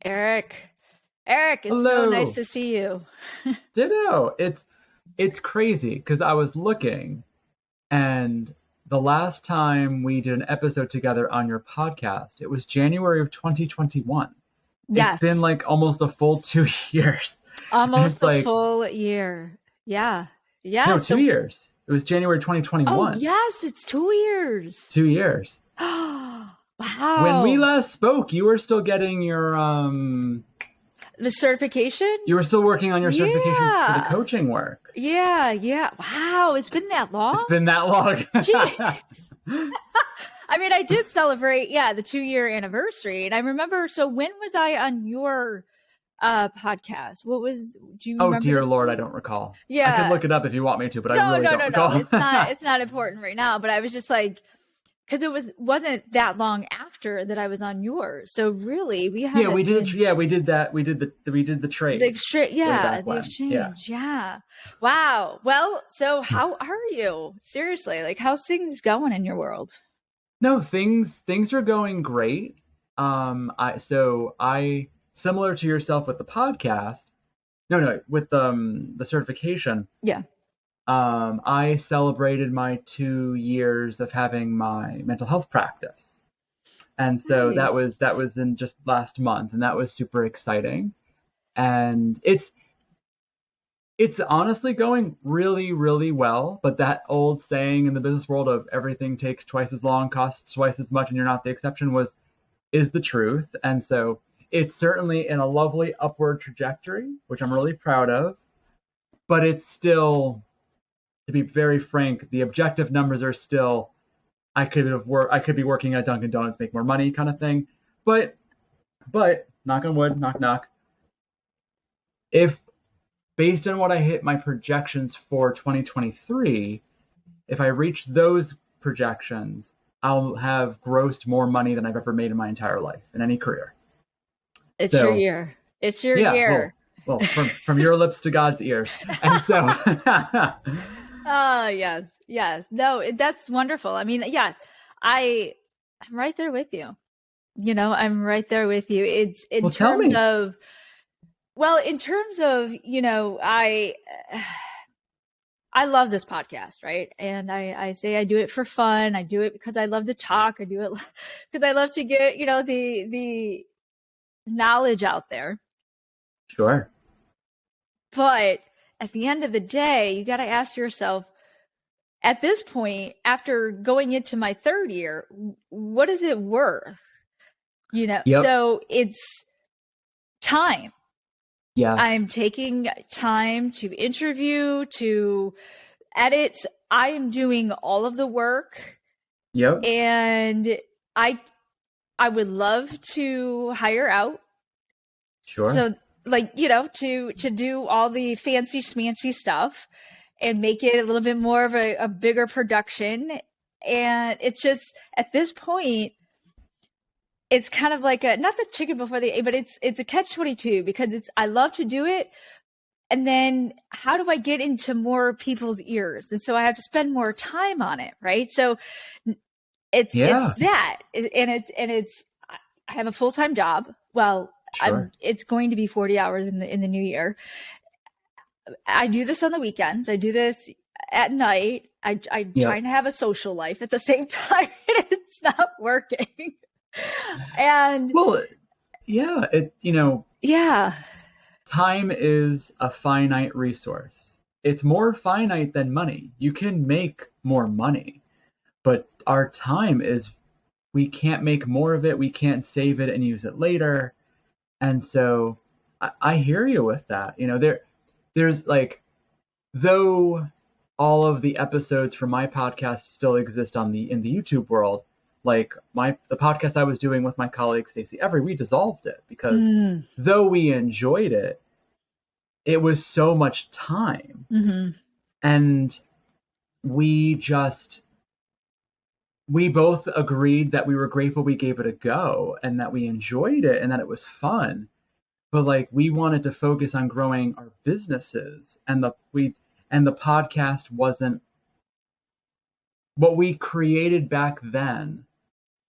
Eric. Eric, it's so nice Hello. to see you. Ditto. It's crazy because I was looking and the last time we did an episode together on your podcast, it was January of 2021. It's been Yes, like almost a full 2 years. And almost it's a like, full year. Yeah. Yeah. no, two So, years. It was January oh, 2021. yes, it's 2 years. 2 years. When we Wow. last spoke, you were still getting your The certification? you were still working on your certification for the Yeah. coaching work. Yeah. Yeah. Wow. It's been that It's long? been that long. Gee. I mean, I did celebrate, yeah, the 2 year anniversary. And I remember, so when was I on your podcast? Do you Oh remember dear Lord, I don't recall. I could Yeah. look it up if you want me to, but I No, really no, don't no, no. recall. It's not important right now, but I was just like, because wasn't that long after that I was on yours. So really we Yeah, haven't we did. been Yeah, we did that. We did the the trade exchange, way yeah, back the when. Yeah. exchange. Yeah. Wow. Well, so how are you? Seriously, like how's things going in your world? No, things are going great. I similar to yourself with the podcast. No, with the certification. Yeah. I celebrated my 2 years of having my mental health practice. And so that Nice. was that was in just last month, and that was super exciting. And it's honestly going really, really well. But that old saying in the business world of everything takes twice as long, costs twice as much, and you're not the exception is the truth. And so it's certainly in a lovely upward trajectory, which I'm really proud of. But it's still, to be very frank, the objective numbers are still I could be working at Dunkin' Donuts, make more money, kind of thing. But knock on wood, knock knock. If based on what I hit my projections for 2023, if I reach those projections, I'll have grossed more money than I've ever made in my entire life in any career. It's your So year. It's your yeah, well, year. from your lips to God's ears, and so Oh, yes. Yes. No, that's wonderful. I mean, yeah, I I'm right there with you. I'm right there with you. It's in well, tell terms me. of well, in terms of, I love this podcast, right? And I say I do it for fun. I do it because I love to talk. I do it because I love to get, the knowledge out there. Sure. But at the end of the day, you got to ask yourself, at this point, after going into my third year, what is it worth? Yep. So it's time. I'm Yes. taking time to interview, to edit. I am doing all of the work, Yep. and I I would love to hire out. Sure. So like, to do all the fancy smancy stuff and make it a little bit more of a bigger production. And it's just at this point, it's kind of like a not the chicken before the egg, but it's a catch-22 because I love to do it, and then how do I get into more people's ears? And so I have to spend more time on it, right? So it's Yeah. that, and it's I have a full-time job. Well, Sure. it's going to be 40 hours in the new year. I do this on the weekends. I do this at night. I try Yep. and have a social life at the same time. It's not working. And Well, yeah, yeah, time is a finite resource. It's more finite than money. You can make more money, but our time is, we can't make more of it. We can't save it and use it later. And so I hear you with that. There's like, though all of the episodes from my podcast still exist in the YouTube world, like the podcast I was doing with my colleague Stacey Every, we dissolved it because mm, though we enjoyed it, it was so much time. hmm And we just we both agreed that we were grateful we gave it a go and that we enjoyed it and that it was fun. But like we wanted to focus on growing our businesses, and the podcast wasn't what we created back then,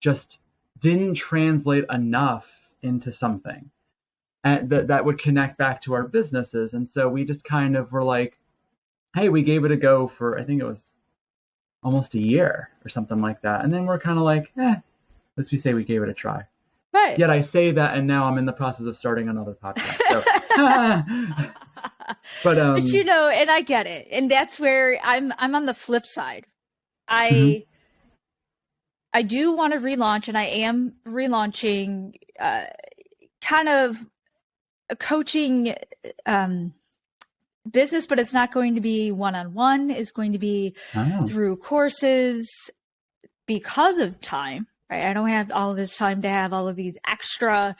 just didn't translate enough into something and that would connect back to our businesses. And so we just kind of were like, hey, we gave it a go for, I think it was almost a year or something like that. And then we're kind of like, let's say we gave it a try. Right. Yet I say that, and now I'm in the process of starting another podcast. So, but and I get it, and that's where I'm on the flip side. I do want to relaunch, and I am relaunching kind of a coaching business, but it's not going to be one-on-one. It's going to be through courses because of time. Right? I don't have all of this time to have all of these extra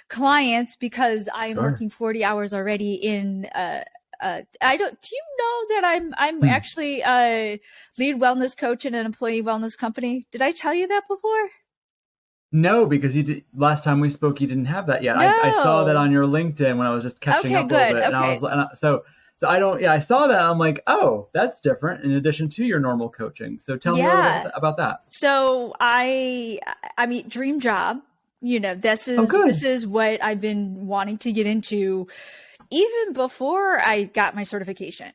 clients because I'm working 40 hours already in do you know that I'm actually a lead wellness coach in an employee wellness company? Did I tell you that before? No, because last time we spoke, you didn't have that yet. No. I saw that on your LinkedIn when I was just catching up a little bit. Okay. And so I don't, I saw that. I'm like, oh, that's different in addition to your normal coaching. So tell me a little bit about that. So I mean, dream job, this is what I've been wanting to get into even before I got my certification.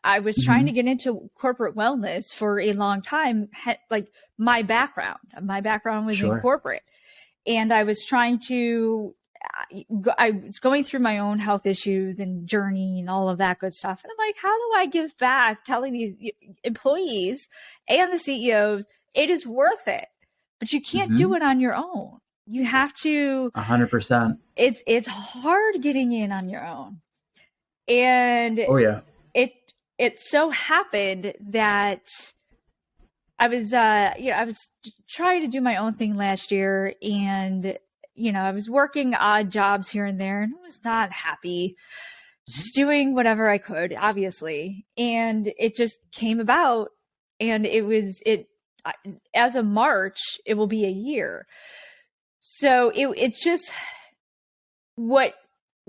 I was trying to get into corporate wellness for a long time. Like my background was in corporate, and I was trying to, I was going through my own health issues and journey and all of that good stuff. And I'm like, how do I give back, telling these employees and the CEOs, it is worth it, but you can't do it on your own. You have to 100%. It's hard getting in on your own. And it so happened that I was trying to do my own thing last year, and I was working odd jobs here and there, and I was not happy, just doing whatever I could, obviously. And it just came about, and as of March, it will be a year. So it's just what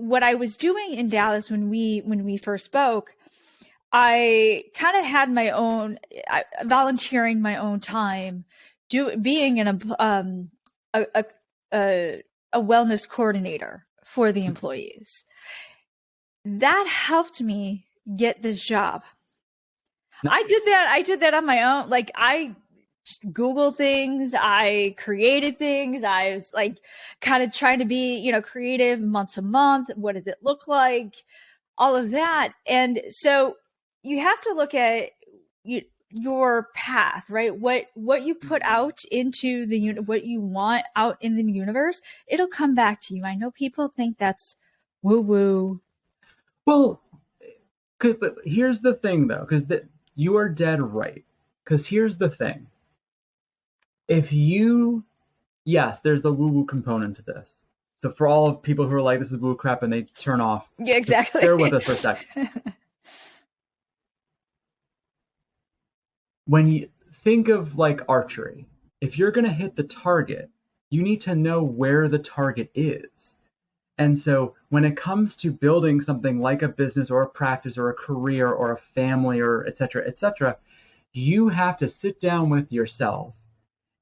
I was doing in Dallas when we first spoke. I kind of had my own volunteering my own time, being a wellness coordinator for the employees. That helped me get this job. Nice. I did that on my own. Like I Googled things, I created things. I was like kind of trying to be, creative month to month. What does it look like? All of that. And so you have to look at your path, right? What you put out into the what you want out in the universe, it'll come back to you. I know people think that's woo woo. Well, but here's the thing though, because you are dead right. Because here's the thing. Yes, there's the woo woo component to this. So for all of people who are like, this is woo crap, and they turn off. Yeah, exactly. Bear with us for a second. When you think of like archery, if you're going to hit the target, you need to know where the target is. And so when it comes to building something like a business or a practice or a career or a family or et cetera, you have to sit down with yourself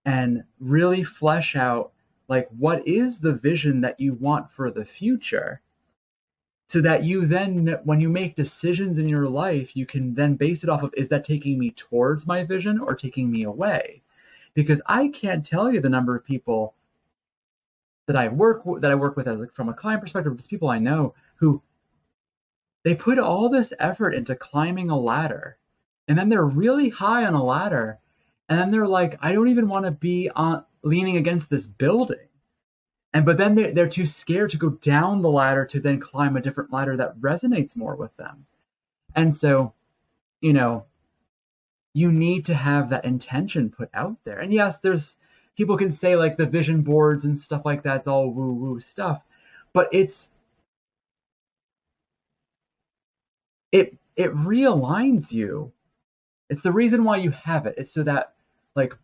and really flesh out like what is the vision that you want for the future, so that you then, when you make decisions in your life, you can then base it off of, is that taking me towards my vision or taking me away? Because I can't tell you the number of people that I work with as from a client perspective, just people I know who they put all this effort into climbing a ladder, and then they're really high on a ladder, and then they're like, I don't even want to be leaning against this building. But then they're too scared to go down the ladder to then climb a different ladder that resonates more with them. And so, you need to have that intention put out there. And yes, there's people can say like the vision boards and stuff like that, it's all woo woo stuff, but it realigns you. It's the reason why you have it. It's so that, like,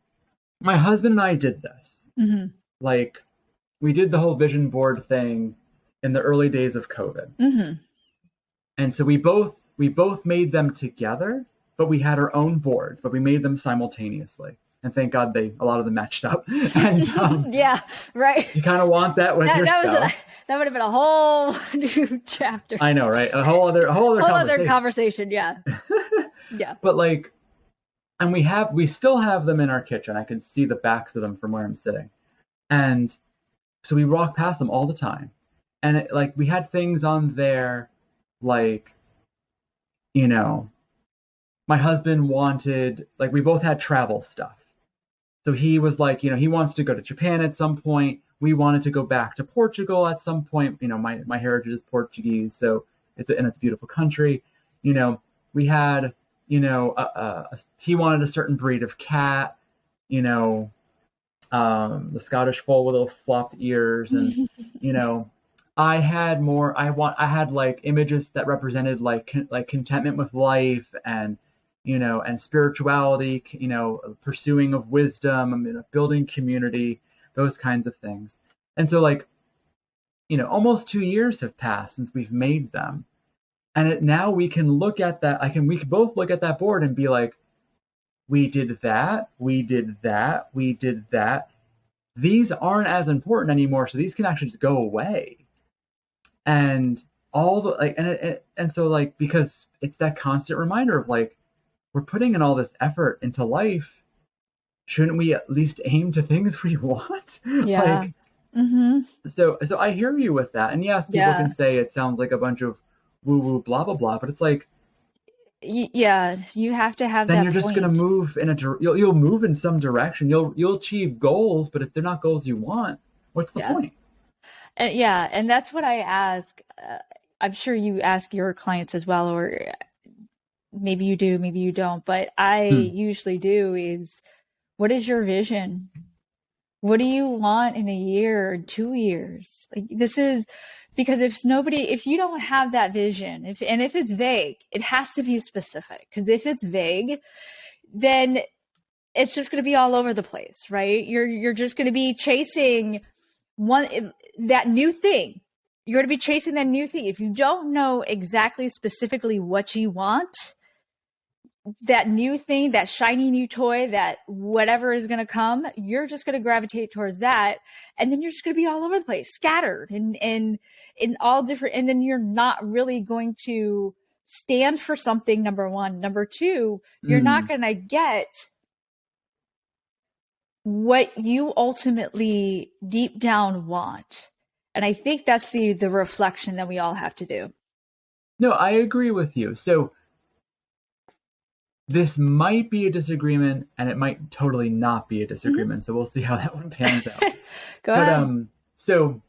my husband and I did this. Mm-hmm. Like, we did the whole vision board thing in the early days of COVID. Mm-hmm. And so we both made them together, but we had our own boards, but we made them simultaneously. And thank God a lot of them matched up. And Yeah, right. you kind of want that with your spouse. That would have been a whole new chapter. I know, right? A whole other Whole conversation. other conversation, yeah. Yeah. But like, and we still have them in our kitchen. I can see the backs of them from where I'm sitting. And so we walk past them all the time. And like we had things on there like, you know, my husband wanted, like, we both had travel stuff. So he was like, he wants to go to Japan at some point. We wanted to go back to Portugal at some point. My heritage is Portuguese, so it's a beautiful country. We had, he wanted a certain breed of cat. The Scottish fold with little flopped ears, and I had like images that represented like contentment with life and and spirituality, pursuing of wisdom, building community, those kinds of things. And so like, almost 2 years have passed since we've made them. And now we can look at that. We can both look at that board and be like, we did that, we did that, we did that. These aren't as important anymore. So these can actually just go away. And all the like, and so like, because it's that constant reminder of like, we're putting in all this effort into life. Shouldn't we at least aim to things we want? Yeah. So I hear you with that. And yes, people can say it sounds like a bunch of woo woo blah blah blah, but it's like, yeah, you have to have. Then you're just gonna move in you'll move in some direction. You'll achieve goals, but if they're not goals you want, what's the point? And that's what I ask. I'm sure you ask your clients as well, or maybe you do, maybe you don't, but I usually do is, what is your vision? What do you want in a year or 2 years? Like, this is because if you don't have that vision, if it's vague, it has to be specific. Because if it's vague, then it's just going to be all over the place, right? You're just going to be chasing that new thing. You're going to be chasing that new thing. If you don't know exactly specifically what you want, that new thing, that shiny new toy, that whatever is going to come, you're just going to gravitate towards that. And then you're just going to be all over the place, scattered and in all different. And then you're not really going to stand for something, number one. Number two, you're not going to get what you ultimately deep down want. And I think that's the reflection that we all have to do. No, I agree with you. So this might be a disagreement, and it might totally not be a disagreement. So we'll see how that one pans out. Go ahead. So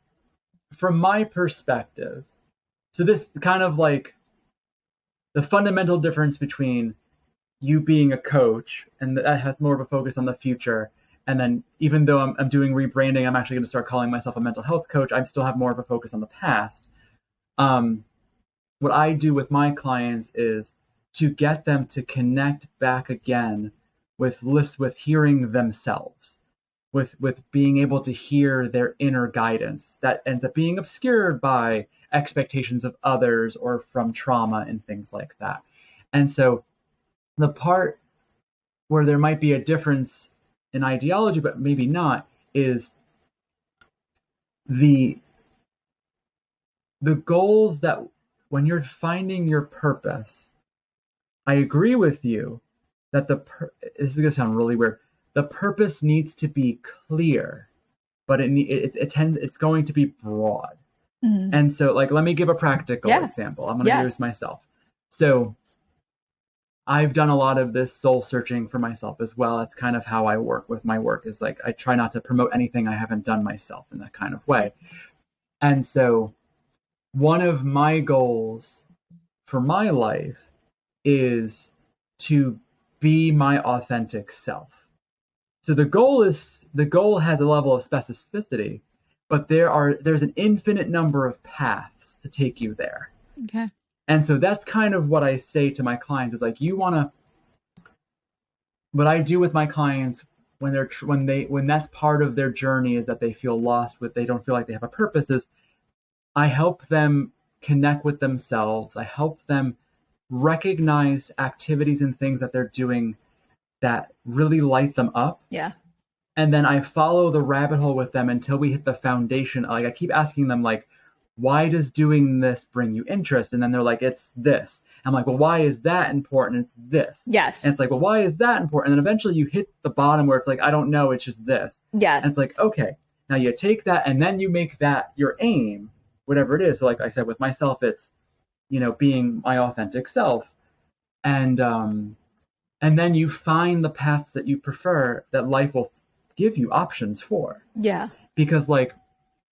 from my perspective, so this kind of like the fundamental difference between you being a coach, and that has more of a focus on the future. And then even though I'm doing rebranding, I'm actually going to start calling myself a mental health coach. I still have more of a focus on the past. What I do with my clients is to get them to connect back again with hearing themselves, with being able to hear their inner guidance that ends up being obscured by expectations of others or from trauma and things like that. And so the part where there might be a difference in ideology, but maybe not, is the goals that when you're finding your purpose, I agree with you that this is going to sound really weird. The purpose needs to be clear, but it's going to be broad. And so, like, let me give a practical example. I'm going to use myself. So I've done a lot of this soul searching for myself as well. It's kind of how I work with my work, is like I try not to promote anything I haven't done myself in that kind of way. And so one of my goals for my life is to be my authentic self. So the goal has a level of specificity, but there's an infinite number of paths to take you there. Okay. And so that's kind of what I say to my clients is like, what I do with my clients when that's part of their journey is that they feel lost, they don't feel like they have a purpose, is I help them connect with themselves. I help them recognize activities and things that they're doing that really light them up. Yeah. And then I follow the rabbit hole with them until we hit the foundation. Like I keep asking them, like, why does doing this bring you interest? And then they're like, it's this. I'm like, well, why is that important? It's this. Yes. And it's like, well, why is that important? And then eventually you hit the bottom where it's like, I don't know, it's just this. Yes. And it's like, okay, now you take that and then you make that your aim, whatever it is. So like I said, with myself, it's, being my authentic self. And then you find the paths that you prefer that life will give you options for. Yeah. Because like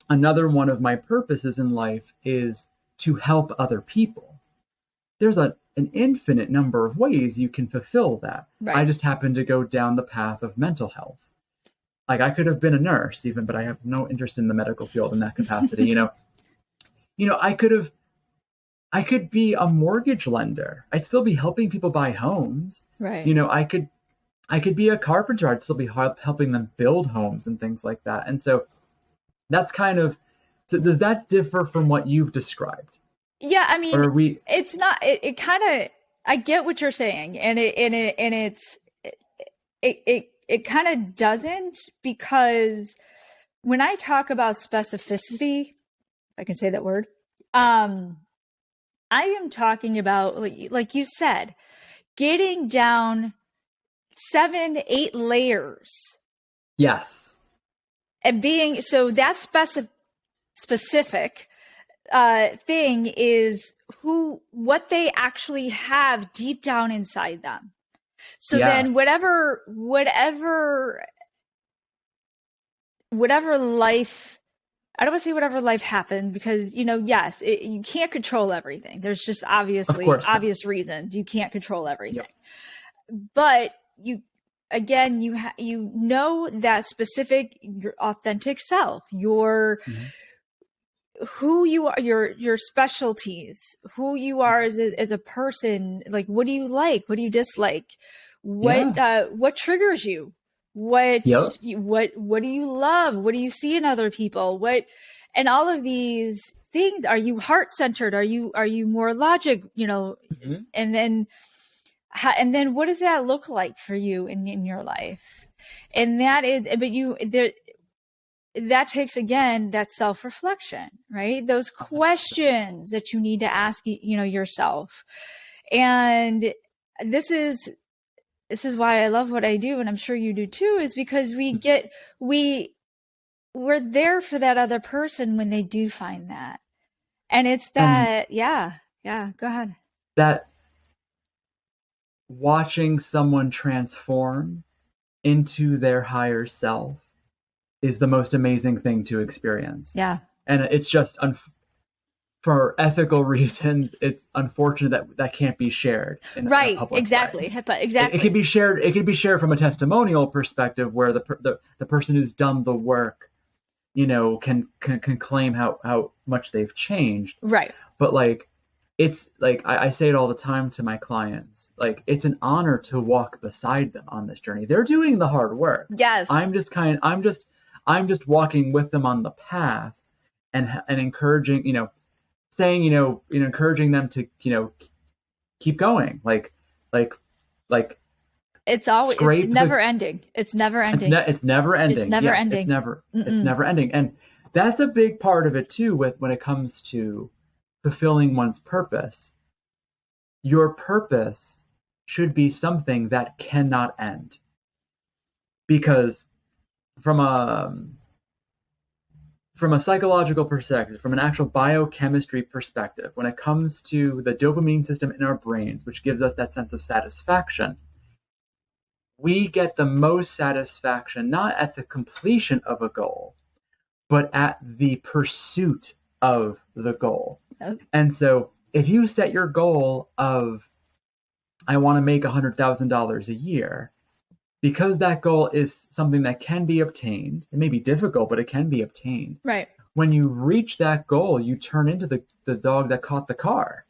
another one of my purposes in life is to help other people. There's an infinite number of ways you can fulfill that. Right. I just happen to go down the path of mental health. Like I could have been a nurse even, but I have no interest in the medical field in that capacity. I could be a mortgage lender. I'd still be helping people buy homes. Right. I could be a carpenter. I'd still be helping them build homes and things like that. And so that's kind of, so does that differ from what you've described? Yeah, I mean, or are we, it's not, it kind of, I get what you're saying, and it kind of doesn't, because when I talk about specificity, if I can say that word, I am talking about, like you said, getting down 7, 8 layers. Yes. And being, so that specific thing is what they actually have deep down inside them. So yes. Then whatever life, I don't want to say whatever life happened, because, yes, you can't control everything. There's just obvious reasons you can't control everything. Yep. But you know that specific, your authentic self, your who you are, your specialties, who you are as a person. Like, what do you like? What do you dislike? What triggers you? What do you love? What do you see in other people? And all of these things, are you heart-centered? Are you more logic, and then what does that look like for you in your life? And that is, but that takes, again, that self-reflection, right? Those questions that you need to ask, yourself. And this is why I love what I do, and I'm sure you do too, is because we're there for that other person when they do find that. And it's that, go ahead. That watching someone transform into their higher self is the most amazing thing to experience. Yeah. And it's just, for ethical reasons, it's unfortunate that can't be shared in a public exactly way. Exactly. It can be shared from a testimonial perspective, where the person who's done the work, can claim how much they've changed. Right. But like, it's like, I say it all the time to my clients, like, it's an honor to walk beside them on this journey. They're doing the hard work. Yes. I'm just walking with them on the path and encouraging, saying, encouraging them to, keep going. Like it's always, it's never ending. It's never ending. It's never ending. It's never ending. It's never ending. And that's a big part of it too, when it comes to fulfilling one's purpose. Your purpose should be something that cannot end. Because from a psychological perspective, from an actual biochemistry perspective, when it comes to the dopamine system in our brains, which gives us that sense of satisfaction, we get the most satisfaction not at the completion of a goal, but at the pursuit of the goal. Oh. And so if you set your goal of, I want to make $100,000 a year, because that goal is something that can be obtained, it may be difficult, but it can be obtained. Right. When you reach that goal, you turn into the dog that caught the car.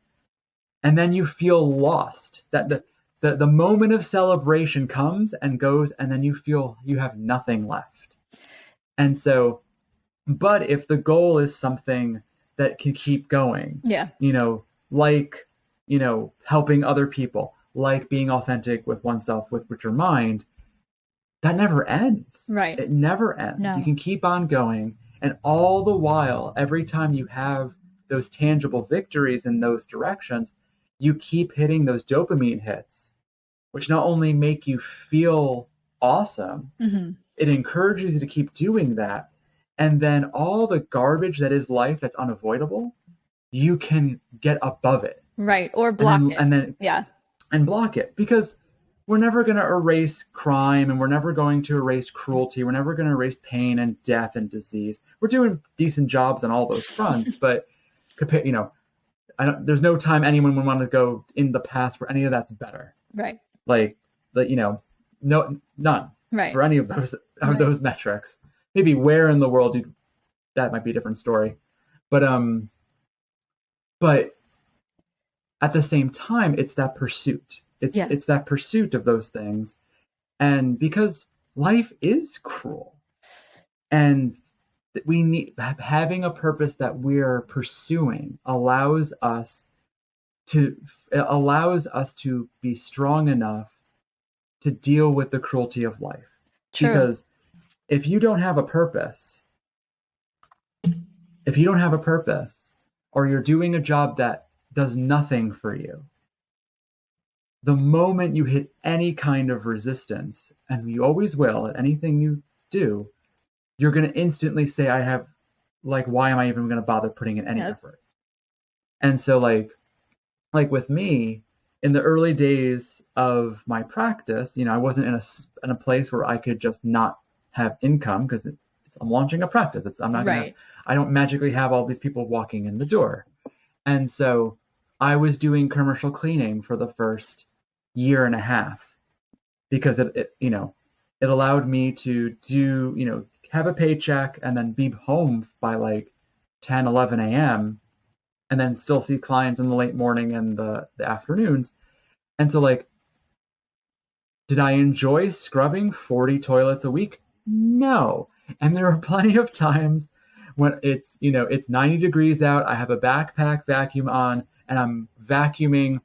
And then you feel lost. That the moment of celebration comes and goes, and then you feel you have nothing left. And so, but if the goal is something that can keep going, yeah, like, helping other people, like being authentic with oneself, with your mind, that never ends. Right. It never ends. No. You can keep on going. And all the while, every time you have those tangible victories in those directions, you keep hitting those dopamine hits, which not only make you feel awesome, it encourages you to keep doing that. And then all the garbage that is life that's unavoidable, you can get above it. Right. Or block it. And then yeah. And block it, because we're never going to erase crime, and we're never going to erase cruelty. We're never going to erase pain and death and disease. We're doing decent jobs on all those fronts, but there's no time anyone would want to go in the past where any of that's better. Right. Like no, none. Right. For any of those metrics. Maybe where in the world that might be a different story. But at the same time, it's that pursuit. It's that pursuit of those things. And because life is cruel, and we need having a purpose that we're pursuing allows us to be strong enough to deal with the cruelty of life. True. Because if you don't have a purpose, or you're doing a job that does nothing for you, the moment you hit any kind of resistance, and you always will at anything you do, you're going to instantly say, why am I even going to bother putting in any effort? And so like with me, in the early days of my practice, I wasn't in a place where I could just not have income, because I'm launching a practice. I don't magically have all these people walking in the door. And so I was doing commercial cleaning for the first year and a half, because it allowed me to do, have a paycheck and then be home by like 10, 11 a.m. and then still see clients in the late morning and the afternoons. And so did I enjoy scrubbing 40 toilets a week? No. And there are plenty of times when it's 90 degrees out, I have a backpack vacuum on, and I'm vacuuming,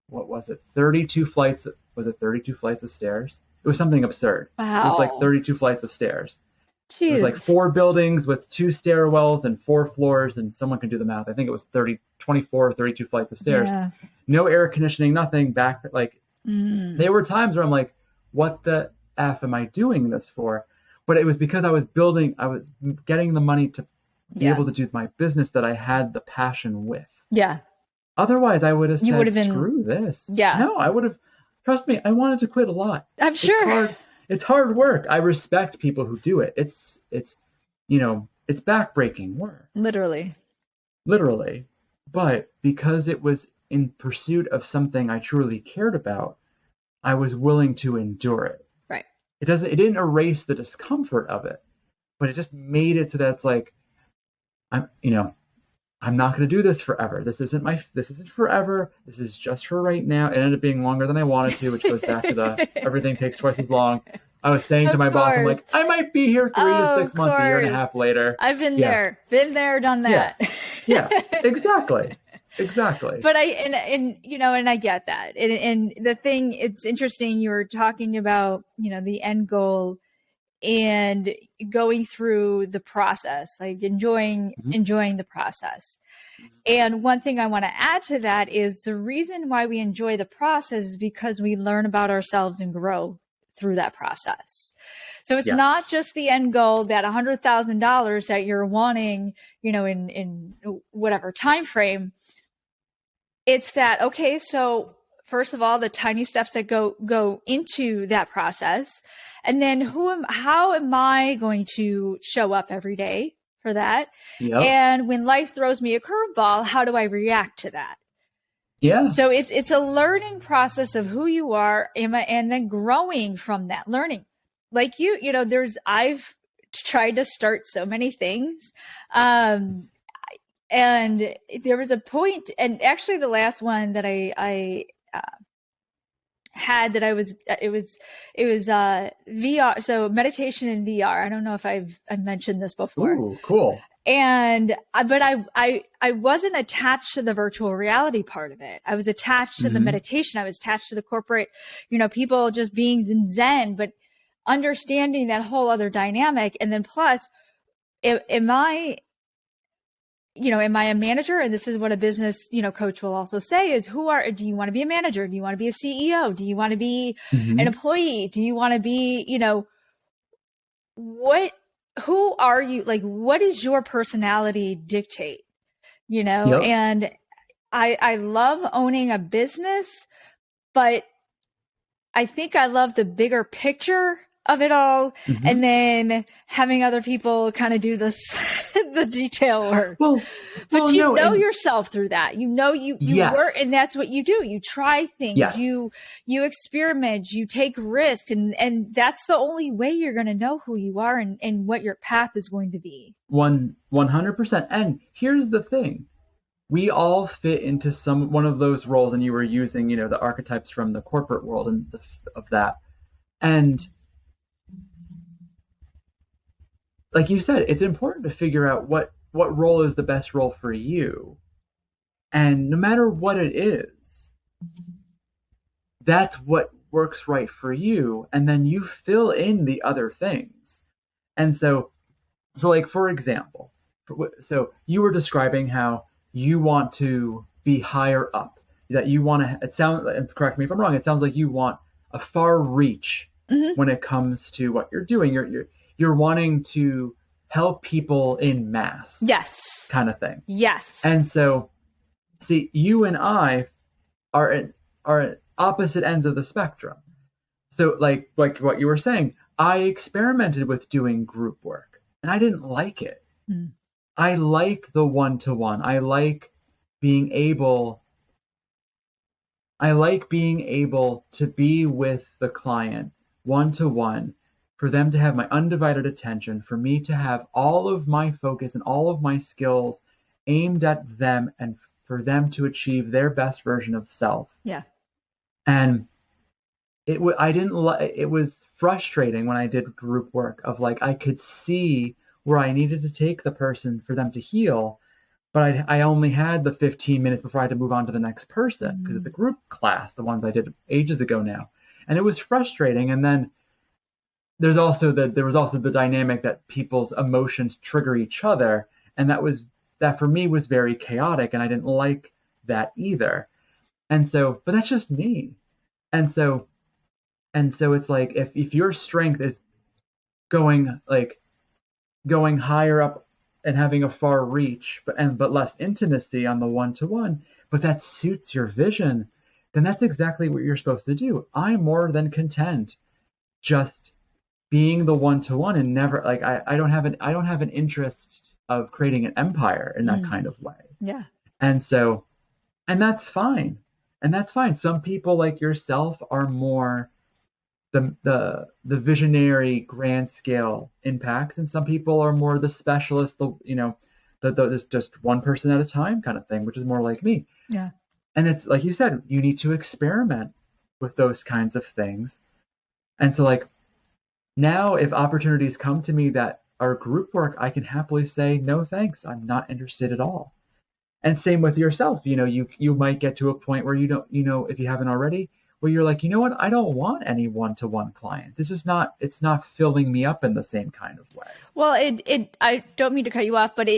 what was it, 32 flights of stairs? It was something absurd. Wow. It was like 32 flights of stairs. Jeez. It was like 4 buildings with 2 stairwells and 4 floors, and someone can do the math. I think it was 24 or 32 flights of stairs. Yeah. No air conditioning, nothing, there were times where I'm like, what the F am I doing this for? But it was because I was getting the money to be able to do my business that I had the passion with. Yeah. Otherwise, I would have said, screw this. Yeah. No, I would have, trust me, I wanted to quit a lot. I'm sure. It's hard work. I respect people who do it. It's backbreaking work. Literally. But because it was in pursuit of something I truly cared about, I was willing to endure it. Right. It didn't erase the discomfort of it, but it just made it so that it's like, I'm not going to do this forever. This isn't forever. This is just for right now. It ended up being longer than I wanted to, which goes back to the everything takes twice as long. I was saying to my boss, I'm like, I might be here 3 to 6 months, a year and a half later. I've been there, done that. Yeah, exactly. But I get that. And the thing, it's interesting, you were talking about, the end goal and going through the process, like enjoying the process. And one thing I want to add to that is the reason why we enjoy the process is because we learn about ourselves and grow through that process. So it's not just the end goal, that $100,000 that you're wanting, in whatever time frame. It's that, okay, so first of all, the tiny steps that go into that process, and then how am I going to show up every day for that? Yep. And when life throws me a curveball, how do I react to that? Yeah. So it's a learning process of who you are, and then growing from that learning. Like I've tried to start so many things. And there was a point, and actually the last one that I had, that it was VR. So meditation in VR. I don't know if I've mentioned this before. Ooh, cool. But I wasn't attached to the virtual reality part of it. I was attached to the Mm-hmm. meditation. I was attached to the corporate, people just being in Zen, but understanding that whole other dynamic. And then plus, am I, am I a manager? And this is what a business, coach will also say is do you want to be a manager? Do you want to be a CEO? Do you want to be an Mm-hmm. employee? Do you want to be, what, who are you? Like, what does your personality dictate? Yep. And I love owning a business, but I think I love the bigger picture of it all, Mm-hmm. and then having other people kind of do this the detail work. Well, But no, and yourself through that. You work, and yes, that's what you do. You try things, yes, you experiment, you take risks, and that's the only way you're going to know who you are and what your path is going to be. 100%. And here's the thing: we all fit into one of those roles, and you were using, the archetypes from the corporate world and of that. And like you said, it's important to figure out what role is the best role for you. And no matter what it is, that's what works right for you. And then you fill in the other things. And so like for example, so you were describing how you want to be higher up, that you want to, it sounds, and correct me if I'm wrong, it sounds like you want a far reach Mm-hmm. when it comes to what you're doing. You're wanting to help people in mass Yes. kind of thing. Yes. And so, see, you and I are at opposite ends of the spectrum. So like what you were saying, I experimented with doing group work and I didn't like it. Mm. I like the one-to-one. Being able I like being able to be with the client one-to-one, for them to have my undivided attention, for me to have all of my focus and all of my skills aimed at them, and for them to achieve their best version of self. Yeah. And I didn't it was frustrating when I did group work of like I could see where I needed to take the person for them to heal, but I only had the 15 minutes before I had to move on to the next person because it's a group class, the ones I did ages ago now. And it was frustrating. And then there was also the dynamic that people's emotions trigger each other, and that for me was very chaotic, and I didn't like that either. And so, but that's just me. And so it's like if your strength is going going higher up and having a far reach, but less intimacy on the one-to-one, but that suits your vision, then that's exactly what you're supposed to do. I'm more than content just being the one-to-one, and never, like, I don't have an interest of creating an empire in that kind of way. Yeah. And so, and that's fine. And that's fine. Some people like yourself are more the visionary grand scale impacts, and some people are more the specialist, there's just one person at a time kind of thing, which is more like me. Yeah. And it's like you said, you need to experiment with those kinds of things. And so, like, now if opportunities come to me that are group work, I can happily say no thanks, I'm not interested at all. And same with yourself. You might get to a point where you don't, if you haven't already, where you're like, you know what, I don't want any one-to-one client. It's not filling me up in the same kind of way. Well, I don't mean to cut you off, but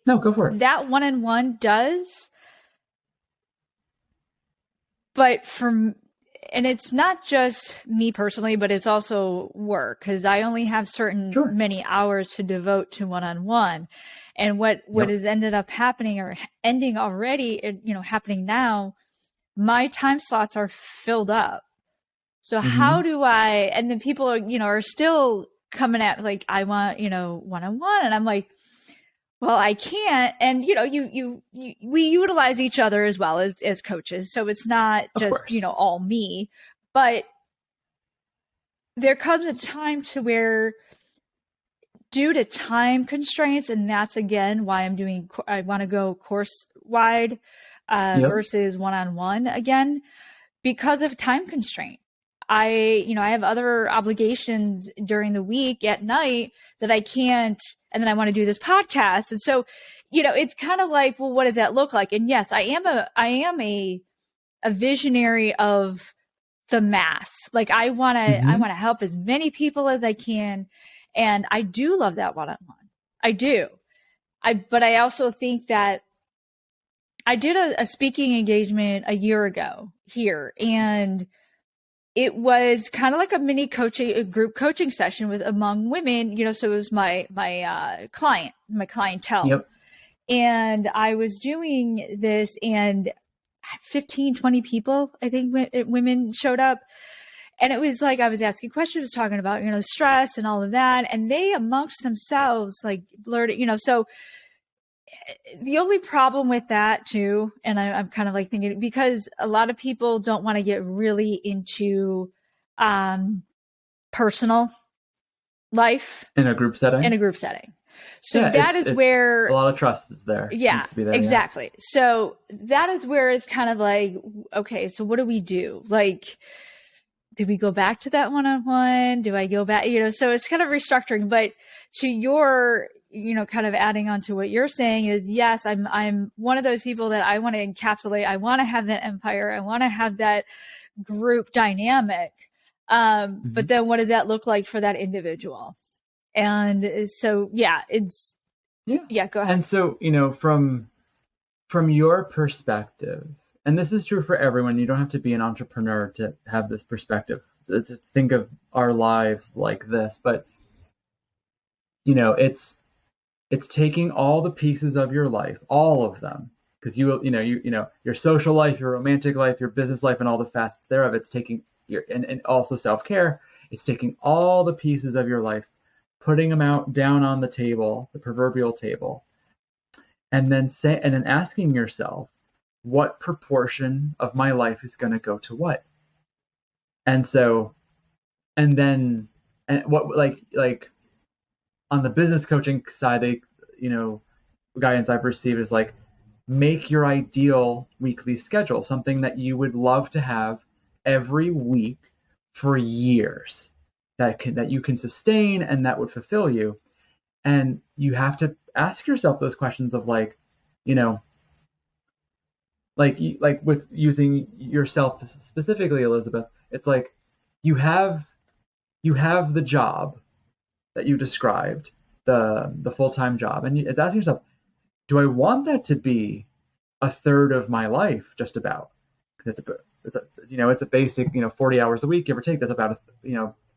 No, go for it. that one-on-one does, but and it's not just me personally, but it's also work, because I only have many hours to devote to one-on-one. And what has ended up happening, or ending already, happening now, my time slots are filled up. So how do I, and then people are still coming at, like, I want, one-on-one. And I'm like, well, I can't. And, we utilize each other as well as coaches. So it's not just, all me, but there comes a time to where, due to time constraints, and that's again why I want to go course wide versus one-on-one again, because of time constraint. I have other obligations during the week at night that I can't, and then I want to do this podcast. And so, it's kind of like, well, what does that look like? And yes, I am a visionary of the mass. Like I want Mm-hmm. to help as many people as I can. And I do love that one-on-one. I do. But I also think that I did a speaking engagement a year ago here, and it was kind of like a mini coaching, a group coaching session with among women, so it was my clientele. Yep. And I was doing this, and 15, 20 people, I think, women showed up. And it was like I was asking questions, talking about, the stress and all of that. And they amongst themselves, like, blurted, so the only problem with that too, and I'm kind of like thinking, because a lot of people don't want to get really into personal life In a group setting. So Yeah, that is it's where a lot of trust is there. yeah, Needs to be there, exactly. Yeah. So that is where it's kind of like, okay, so what do we do? Like, do we go back to that one-on-one? Do I go back? So it's kind of restructuring. But to your, kind of adding on to what you're saying is, yes, I'm one of those people that I want to encapsulate. I want to have that empire. I want to have that group dynamic. But then what does that look like for that individual? And so, yeah, go ahead. And so, from your perspective, and this is true for everyone, you don't have to be an entrepreneur to have this perspective, to think of our lives like this, but it's taking all the pieces of your life, all of them, because your social life, your romantic life, your business life, and all the facets thereof. It's taking and also self-care. It's taking all the pieces of your life, putting them out down on the table, the proverbial table, and then asking yourself, what proportion of my life is going to go to what? And so, and what, like on the business coaching side, guidance I've received is like, make your ideal weekly schedule, something that you would love to have every week for years, that you can sustain and that would fulfill you. And you have to ask yourself those questions of like with using yourself specifically, Elizabeth, it's like you have the job that you described, the full-time job, and it's asking yourself, do I want that to be a third of my life? Just about. It's a basic 40 hours a week, give or take. That's about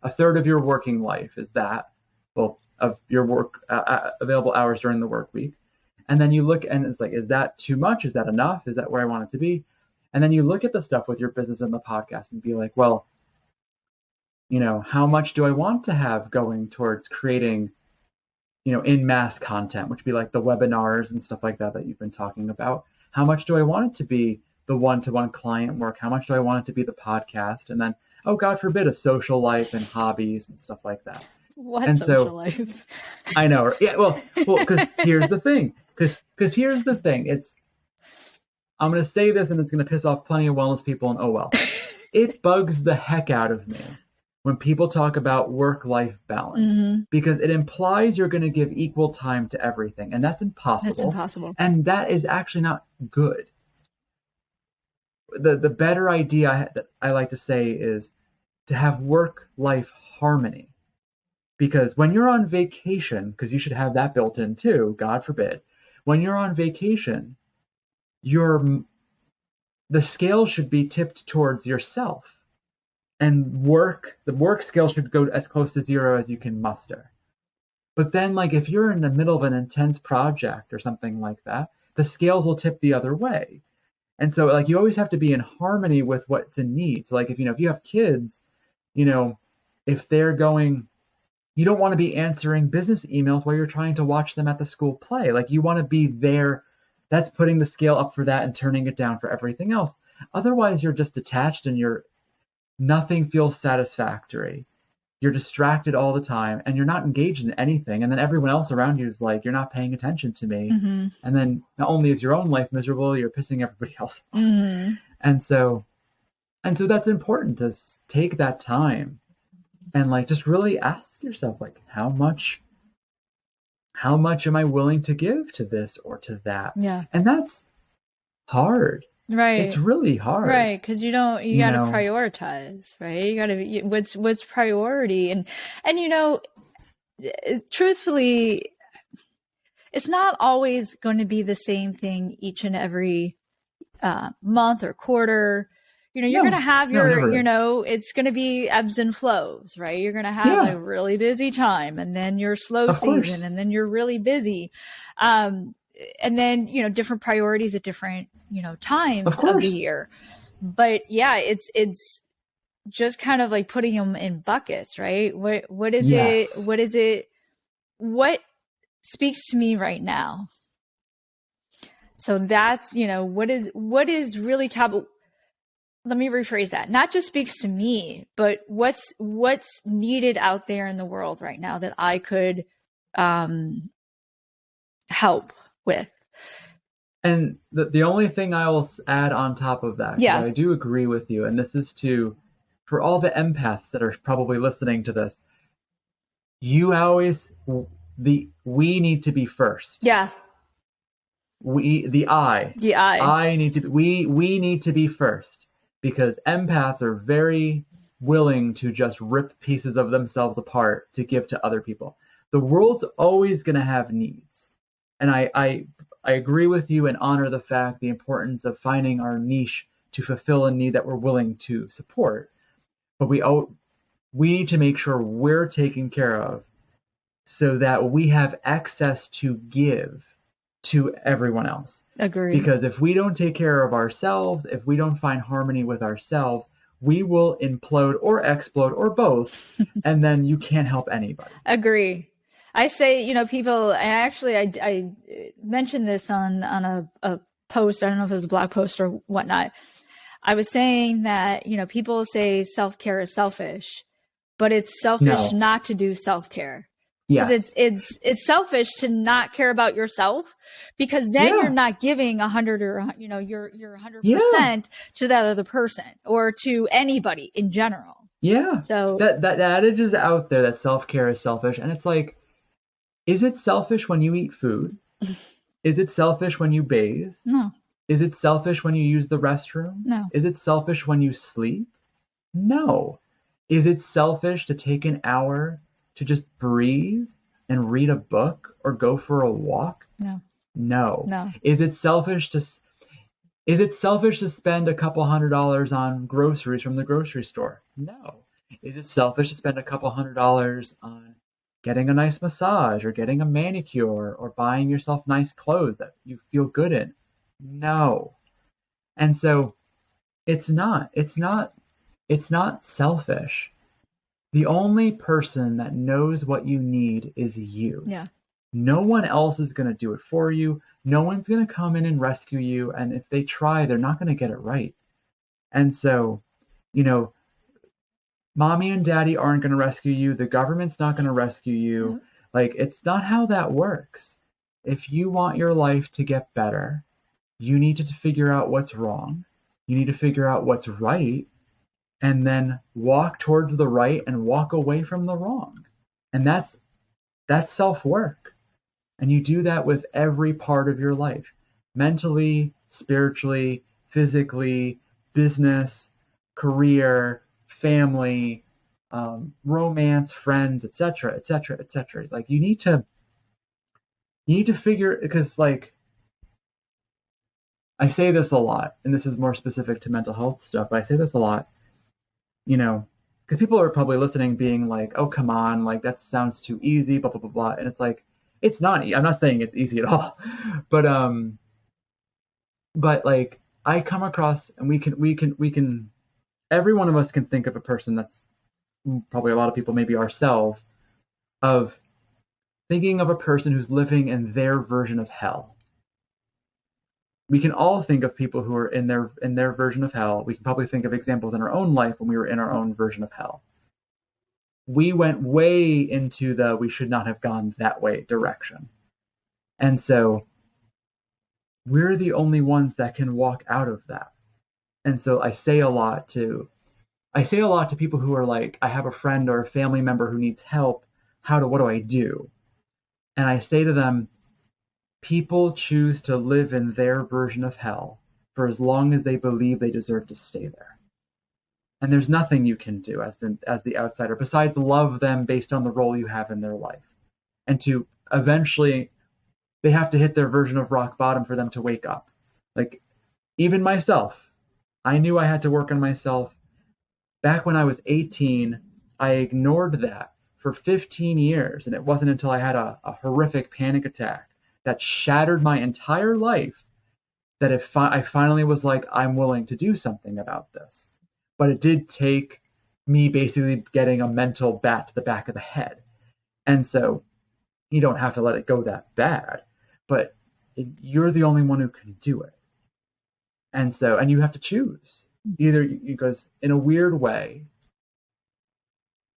a third of your working life is that, well, of your work available hours during the work week. And then you look and it's like, is that too much? Is that enough? Is that where I want it to be? And then you look at the stuff with your business and the podcast and be like, well, how much do I want to have going towards creating, in mass content, which would be like the webinars and stuff like that you've been talking about. How much do I want it to be the one-to-one client work? How much do I want it to be the podcast? And then, oh, God forbid, a social life and hobbies and stuff like that. What and social life? I know. Yeah, well, because here's the thing. Because here's the thing. I'm going to say this and it's going to piss off plenty of wellness people, and oh well. It bugs the heck out of me when people talk about work-life balance, because it implies you're going to give equal time to everything, and that's impossible. That's impossible. And that is actually not good. The better idea that I like to say is to have work-life harmony. Because when you're on vacation, because you should have that built in too, God forbid, when you're on vacation, the scale should be tipped towards yourself. And the work scale should go as close to zero as you can muster. But then, like, if you're in the middle of an intense project or something like that, the scales will tip the other way. And so, like, you always have to be in harmony with what's in need. So, like, if you have kids, if they're going, you don't want to be answering business emails while you're trying to watch them at the school play. Like, you want to be there. That's putting the scale up for that and turning it down for everything else. Otherwise, you're just detached and nothing feels satisfactory. You're distracted all the time and you're not engaged in anything. And then everyone else around you is like, you're not paying attention to me. And then not only is your own life miserable, you're pissing everybody else off. And so And so that's important to take that time and like just really ask yourself like how much am I willing to give to this or to that? Yeah. And that's hard. It's Right. really hard, Right, because you you got to know. prioritize, right? You got to what's priority, and truthfully, it's not always going to be the same thing each and every month or quarter. You're going to No, have no, it your, never is. it's going to be ebbs and flows, right? You're going to have Yeah, a really busy time and then your slow of season course. and then you're really busy. Um, and then, different priorities at different, Of times of the course. year. But yeah, it's just kind of like putting them in buckets, right? What is it? Yes. What is it? What speaks to me right now? So that's, what is really top. Let me rephrase that. Not just speaks to me, but what's needed out there in the world right now that I could um help with. And the only thing I will add on top of that, because Yeah. I do agree with you, and this is for all the empaths that are probably listening to this, you always, we need to be first. Yeah. The I, The I. I need to, we need to be first because empaths are very willing to just rip pieces of themselves apart to give to other people. The world's always going to have needs. And I agree with you and honor the importance of finding our niche to fulfill a need that we're willing to support. But we need to make sure we're taken care of so that we have access to give to everyone else. Agreed. Because if we don't take care of ourselves, if we don't find harmony with ourselves, we will implode or explode or both, and then you can't help anybody. Agree. I say, people. I mentioned this on a post. I don't know if it was a blog post or whatnot. I was saying that people say self care is selfish, but it's selfish No. not to do self care. Because Yes. it's selfish to not care about yourself, because then you're Yeah. not giving 100 or you're Yeah. 100% to that other person or to anybody in general. Yeah. So That adage is out there that self-care is selfish, and it's like, is it selfish when you eat food? Is it selfish when you bathe? no, Is it selfish when you use the restroom? no, Is it selfish when you sleep? No. Is it selfish to take an hour to just breathe and read a book or go for a walk? no, No. no. Is it selfish to spend a couple $100 on groceries from the grocery store? No. Is it selfish to spend a couple $100 on getting a nice massage or getting a manicure or buying yourself nice clothes that you feel good in? No. And so it's not selfish. The only person that knows what you need is you. Yeah. No one else is going to do it for you. No one's going to come in and rescue you. And if they try, they're not going to get it right. And so, you know, mommy and daddy aren't going to rescue you. The government's not going to rescue you. Like, it's not how that works. If you want your life to get better, you need to figure out what's wrong. You need to figure out what's right and then walk towards the right and walk away from the wrong. And that's self-work. And you do that with every part of your life, mentally, spiritually, physically, business, career, family, romance, friends, etc., etc., etc. Like you need to figure, because like I say this a lot, and this is more specific to mental health stuff, but I say this a lot, because people are probably listening being like, oh, come on, like that sounds too easy, blah, blah, blah, blah. And it's like, it's not, I'm not saying it's easy at all, but like I come across, and we can, every one of us can think of a person that's probably a lot of people, maybe ourselves, of thinking of a person who's living in their version of hell. We can all think of people who are in their version of hell. We can probably think of examples in our own life when we were in our own version of hell. We went way into the we should not have gone that way direction. And so we're the only ones that can walk out of that. And so I say a lot to people who are like, I have a friend or a family member who needs help. What do I do? And I say to them, people choose to live in their version of hell for as long as they believe they deserve to stay there. And there's nothing you can do as the outsider besides love them based on the role you have in their life. And to eventually, they have to hit their version of rock bottom for them to wake up. Like, even myself, I knew I had to work on myself. Back when I was 18, I ignored that for 15 years. And it wasn't until I had a horrific panic attack that shattered my entire life that I finally was like, I'm willing to do something about this. But it did take me basically getting a mental bat to the back of the head. And so you don't have to let it go that bad, but you're the only one who can do it. And you have to choose. Either because in a weird way,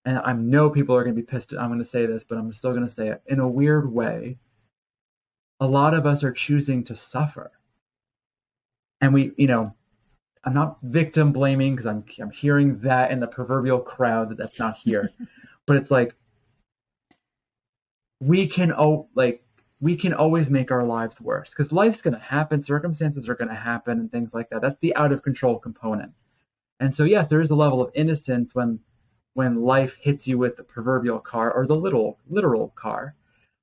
and I know people are going to be pissed. I'm going to say this, but I'm still going to say it. In a weird way, a lot of us are choosing to suffer. And I'm not victim blaming because I'm hearing that in the proverbial crowd that's not here. But it's like we can always make our lives worse because life's going to happen, circumstances are going to happen, and things like that. That's the out of control component. And so yes, there is a level of innocence when life hits you with the proverbial car or the literal car.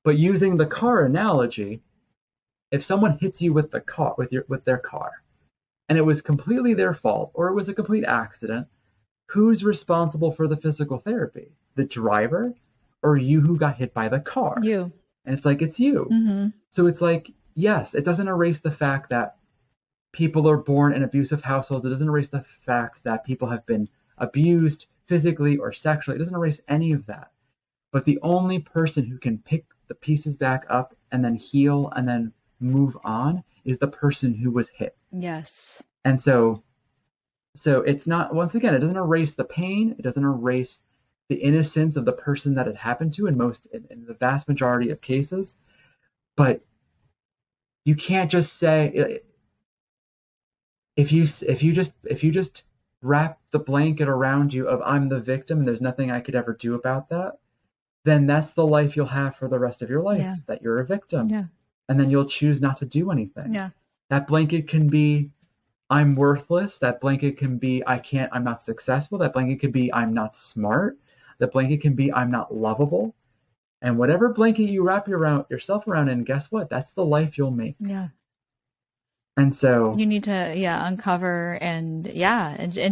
But using the car analogy, if someone hits you with their car, and it was completely their fault or it was a complete accident, who's responsible for the physical therapy? The driver or you who got hit by the car? You. And it's like, it's you. Mm-hmm. So it's like, yes, it doesn't erase the fact that people are born in abusive households. It doesn't erase the fact that people have been abused physically or sexually. It doesn't erase any of that. But the only person who can pick the pieces back up and then heal and then move on is the person who was hit. Yes. And so it's not, once again, it doesn't erase the pain. It doesn't erase the innocence of the person that it happened to in the vast majority of cases. But you can't just say, if you just wrap the blanket around you of I'm the victim and there's nothing I could ever do about that, then that's the life you'll have for the rest of your life, that you're a victim. Yeah. And then you'll choose not to do anything. Yeah. That blanket can be I'm worthless. That blanket can be I'm not successful. That blanket can be I'm not smart. That blanket can be I'm not lovable. And whatever blanket you wrap yourself around in, guess what? That's the life you'll make. Yeah. And so you need to uncover and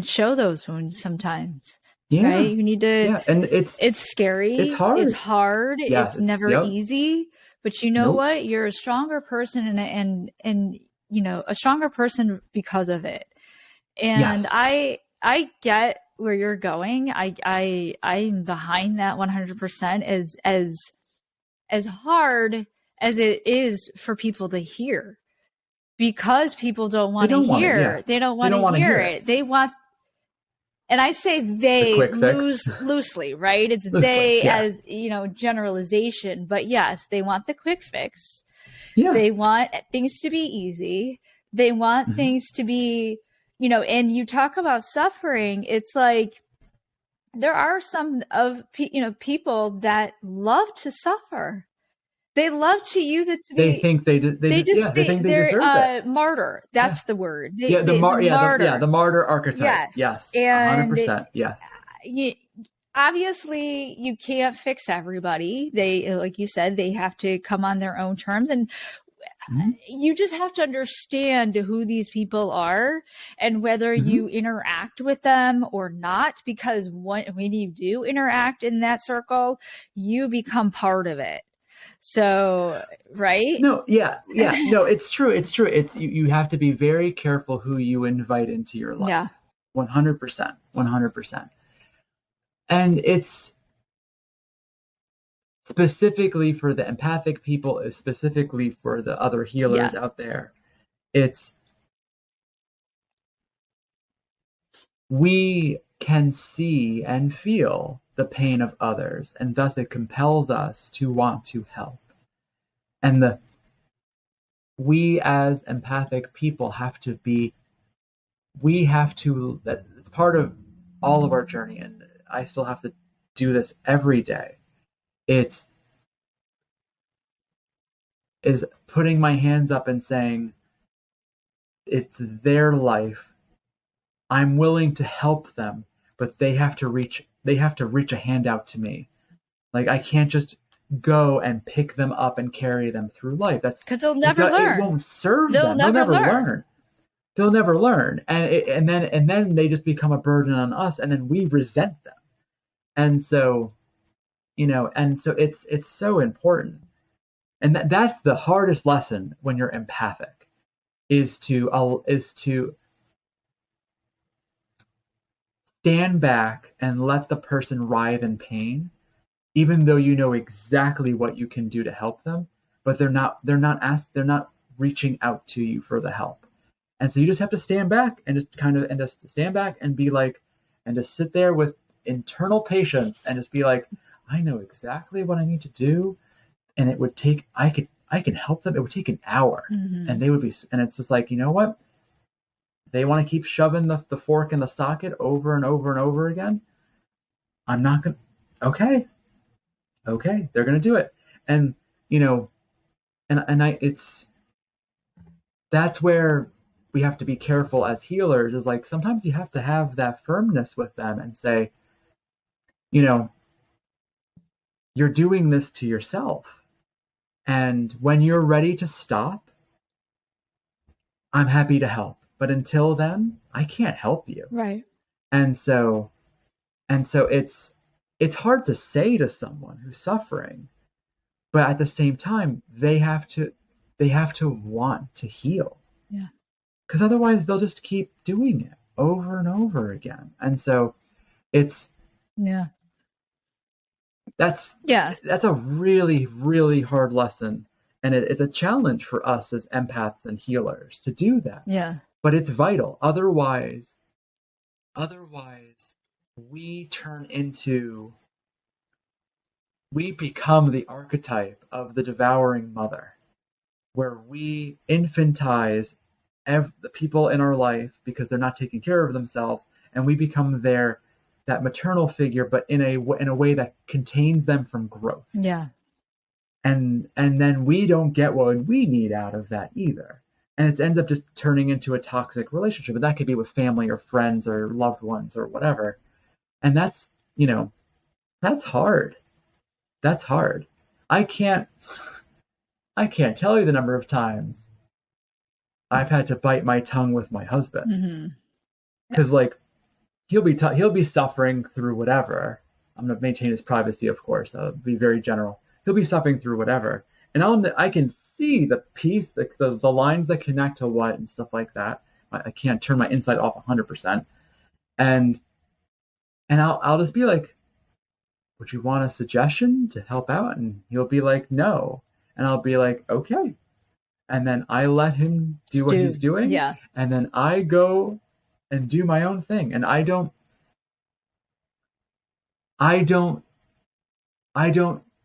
show those wounds sometimes. Yeah. Right? You need to. Yeah, and it's scary. It's hard. It's hard. Yeah, it's never easy. But you know what? You're a stronger person, and a stronger person because of it. And Yes. I get where you're going. I'm behind that 100%. As hard as it is for people to hear, because people don't want to hear. They don't want to hear it. They want. And I say they loosely, right? It's loosely, they as, generalization. But yes, they want the quick fix. Yeah. They want things to be easy. They want things to be, and you talk about suffering. It's like there are some people that love to suffer. They love to use it to be. They think they think they deserve it. Martyr. That's the word. The martyr. The martyr archetype. Yes. 100%. Yes. Obviously, you can't fix everybody. They, like you said, they have to come on their own terms, and you just have to understand who these people are and whether you interact with them or not. Because when you do interact in that circle, you become part of it. So, right? No, no, it's true. It's you have to be very careful who you invite into your life. Yeah. 100%. And it's specifically for the empathic people, specifically for the other healers out there. We can see and feel the pain of others, and thus it compels us to want to help. And we as empathic people have to be we have to, that it's part of all of our journey, and I still have to do this every day. It's is putting my hands up and saying, it's their life. I'm willing to help them, but they have to reach a hand out to me. Like I can't just go and pick them up and carry them through life. That's because they'll never it learn. won't serve They'll them. never learn. They'll never learn. And then they just become a burden on us, and then we resent them. And so, and so it's so important. And that's the hardest lesson when you're empathic, is to stand back and let the person writhe in pain, even though you know exactly what you can do to help them, but they're not reaching out to you for the help. And so you just have to stand back and just stand back and be like, and just sit there with internal patience and just be like, I know exactly what I need to do, and it would take I can help them. It would take an hour, and they would be, and it's just like, you know what? They want to keep shoving the fork in the socket over and over and over again. I'm not gonna. Okay, they're gonna do it, and it's that's where we have to be careful as healers. Is like sometimes you have to have that firmness with them and say, you're doing this to yourself, and when you're ready to stop, I'm happy to help. But until then, I can't help you. Right. And so it's hard to say to someone who's suffering, but at the same time, they have to want to heal. Yeah. Because otherwise they'll just keep doing it over and over again. And so that's a really, really hard lesson. And it's a challenge for us as empaths and healers to do that. Yeah. But it's vital. Otherwise we become the archetype of the devouring mother, where we infantize the people in our life because they're not taking care of themselves, and we become that maternal figure, but in a way that contains them from growth. Yeah. And then we don't get what we need out of that either. And it ends up just turning into a toxic relationship. And that could be with family or friends or loved ones or whatever. And that's hard. That's hard. I can't tell you the number of times I've had to bite my tongue with my husband. Because like he'll be suffering through whatever. I'm gonna maintain his privacy, of course. I'll be very general. He'll be suffering through whatever, and I can see the piece, the lines that connect to what and stuff like that. I can't turn my insight off 100%, and I'll just be like, would you want a suggestion to help out? And he'll be like, no, and I'll be like, okay, and then I let him do what he's doing, yeah, and then I go and do my own thing, and I don't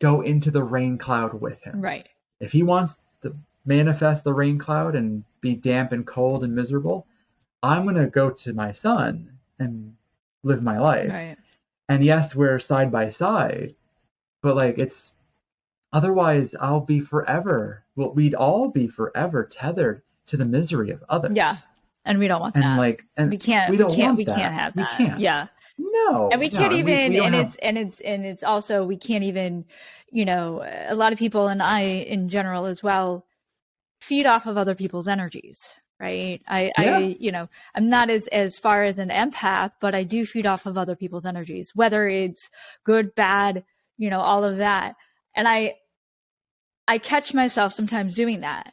go into the rain cloud with him. Right. If he wants to manifest the rain cloud and be damp and cold and miserable, I'm going to go to my son and live my life. Right. And yes, we're side by side, but like otherwise we'd all be forever tethered to the misery of others. Yeah. And we don't want that. And we can't have that. We can't. Yeah. No. And we can't even, it's also, we can't even, a lot of people, and I in general as well, feed off of other people's energies, right? I'm not as far as an empath, but I do feed off of other people's energies, whether it's good, bad, all of that. And I catch myself sometimes doing that.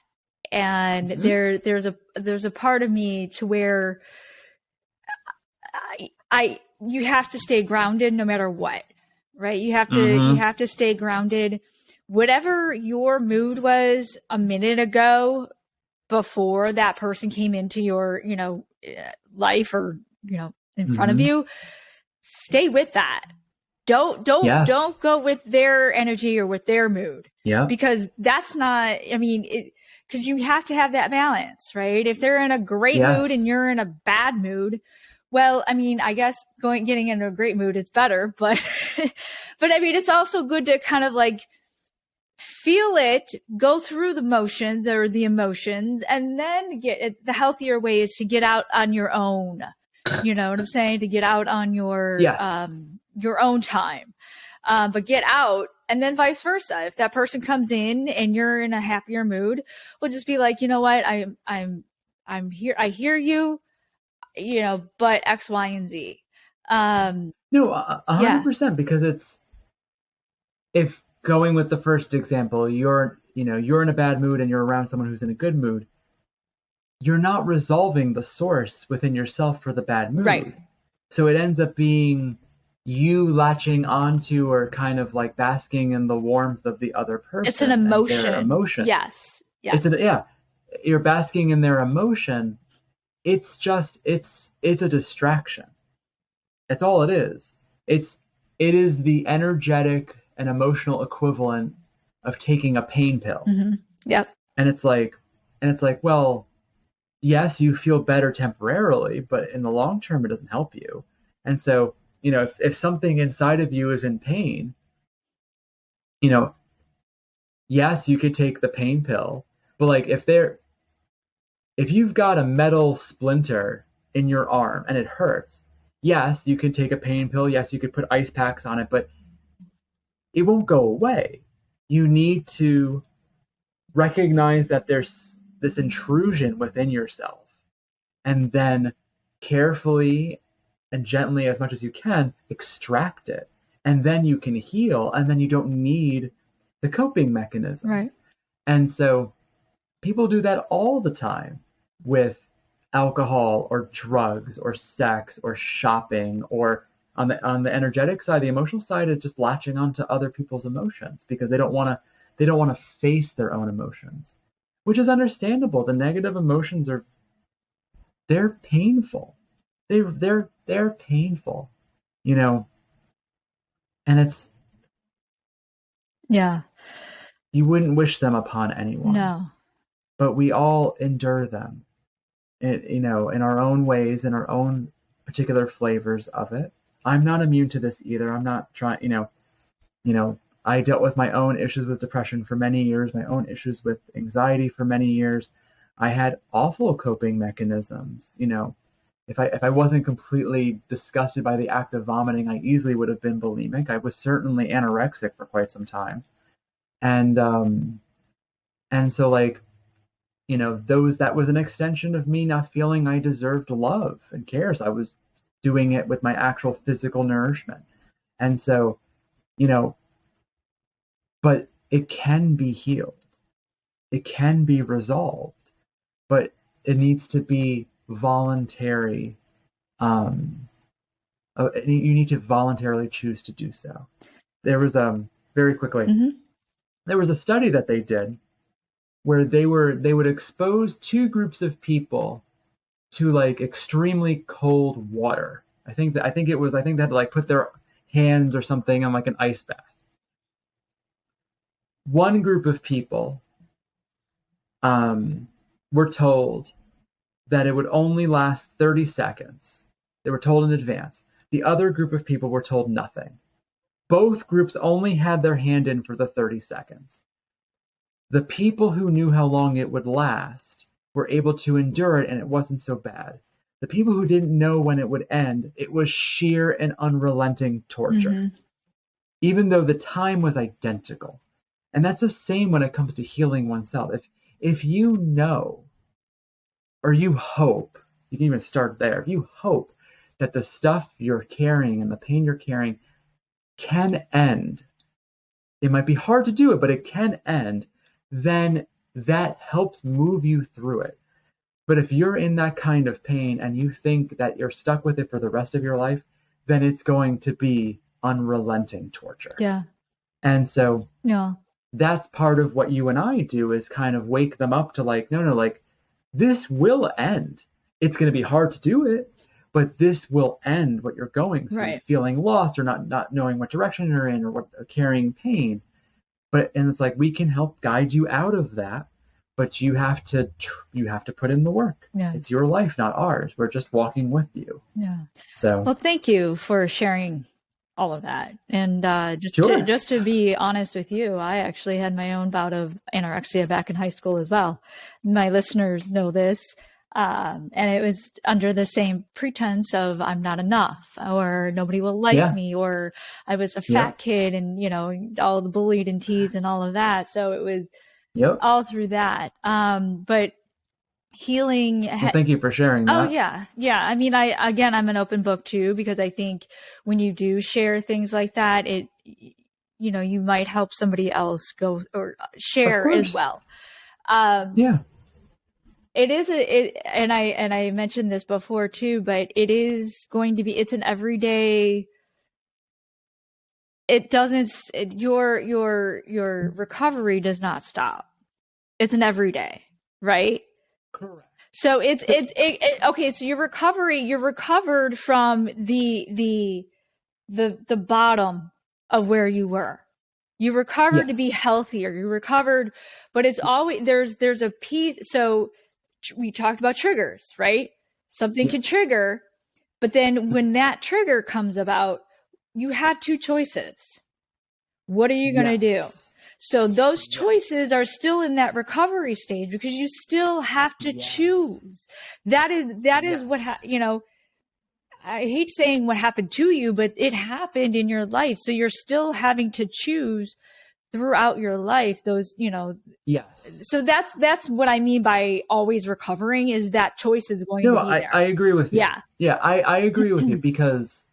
And there's a part of me to where you have to stay grounded no matter what, right? You have to stay grounded. Whatever your mood was a minute ago before that person came into your, life or, in front of you, stay with that. Don't go with their energy or with their mood. Yeah. Because that's not, because you have to have that balance, right? If they're in a great mood and Yes. you're in a bad mood, well, I mean, I guess getting into a great mood is better, but but I mean, it's also good to kind of like feel it, go through the motions or the emotions, and then get it. The healthier way is to get out on your own. You know what I'm saying? To get out on Yes. your own time, but get out, and then vice versa. If that person comes in and you're in a happier mood, we'll just be like, you know what, I'm here. I hear you. You know, but X, Y, and Z. No, a hundred Yeah, percent, because it's, if going with the first example, you're in a bad mood and you're around someone who's in a good mood, you're not resolving the source within yourself for the bad right. mood. So it ends up being you latching onto or kind of like basking in the warmth of the other It's an person and their emotion. emotion. Yes. Yes. It's an yeah, you're basking in their emotion. It's a distraction. That's all it is. It is the energetic and emotional equivalent of taking a pain pill. Mm-hmm. Yep. And it's like, well, yes, you feel better temporarily, but in the long term, it doesn't help you. And so, if something inside of you is in pain, you know, yes, you could take the pain pill, but like if you've got a metal splinter in your arm and it hurts, yes, you can take a pain pill. Yes, you could put ice packs on it, but it won't go away. You need to recognize that there's this intrusion within yourself, and then carefully and gently, as much as you can, extract it. And then you can heal, and then you don't need the coping mechanisms. Right. And so people do that all the time with alcohol or drugs or sex or shopping, or on the energetic side, the emotional side is just latching onto other people's emotions because they don't want to face their own emotions, which is understandable. The negative emotions they're painful. They're painful, you know, and Yeah. you wouldn't wish them upon anyone, No. but we all endure them, in our own ways, in our own particular flavors of it. I'm not immune to this either. I'm not trying, I dealt with my own issues with depression for many years, my own issues with anxiety for many years. I had awful coping mechanisms. If I wasn't completely disgusted by the act of vomiting, I easily would have been bulimic. I was certainly anorexic for quite some time. And so, like, that was an extension of me not feeling I deserved love and cares. I was doing it with my actual physical nourishment. And so, you know, but it can be healed. It can be resolved, but it needs to be voluntary. You need to voluntarily choose to do so. There was very quickly, Mm-hmm. there was a study that they did where they would expose two groups of people to like extremely cold water. I think they had to like put their hands or something on like an ice bath. One group of people were told that it would only last 30 seconds. They were told in advance. The other group of people were told nothing. Both groups only had their hand in for the 30 seconds. The people who knew how long it would last were able to endure it, and it wasn't so bad. The people who didn't know when it would end, it was sheer and unrelenting torture, Mm-hmm. even though the time was identical. And that's the same when it comes to healing oneself. If you know, or you hope, you can even start there. If you hope that the stuff you're carrying and the pain you're carrying can end, it might be hard to do it, but it can end, then that helps move you through it. But if you're in that kind of pain and you think that you're stuck with it for the rest of your life, then it's going to be unrelenting torture. Yeah. And so Yeah. that's part of what you and I do, is kind of wake them up to like, no, like, this will end. It's going to be hard to do it, but this will end what you're going through, Right. feeling lost or not knowing what direction you're in, or carrying pain. And it's like, we can help guide you out of that but you have to put in the work. Yeah. It's your life, not ours. We're just walking with you. Yeah. So Well, thank you for sharing all of that. And sure. just to be honest with you, I actually had my own bout of anorexia back in high school as well. My listeners know this. And it was under the same pretense of I'm not enough, or nobody will like Yeah. me, or I was a Yep. fat kid, and all the bullied and teased and all of that. So it was Yep. all through that. But healing. Well, thank you for sharing Oh that. yeah. Yeah. I mean, I'm an open book too, because I think when you do share things like that, you might help somebody else go or Of share as course. well. Um, Yeah. and I mentioned this before too, but it's an everyday, your recovery does not stop. It's an everyday, right? Correct. So So okay. So you're recovered from the bottom of where you were. You recovered to be yes. healthier. You recovered, but it's always Yes. there's a piece. So we talked about triggers, right? Something Yeah. can trigger, but then when that trigger comes about, you have two choices. What are you going to do? Yes. So those choices Yes. are still in that recovery stage, because you still have to Yes. choose. That is what Yes. I hate saying what happened to you, but it happened in your life. So you're still having to choose throughout your life Yes. so that's what I mean by always recovering, is that choice is going No, to be I there. agree with you. Yeah. Yeah, I agree with you because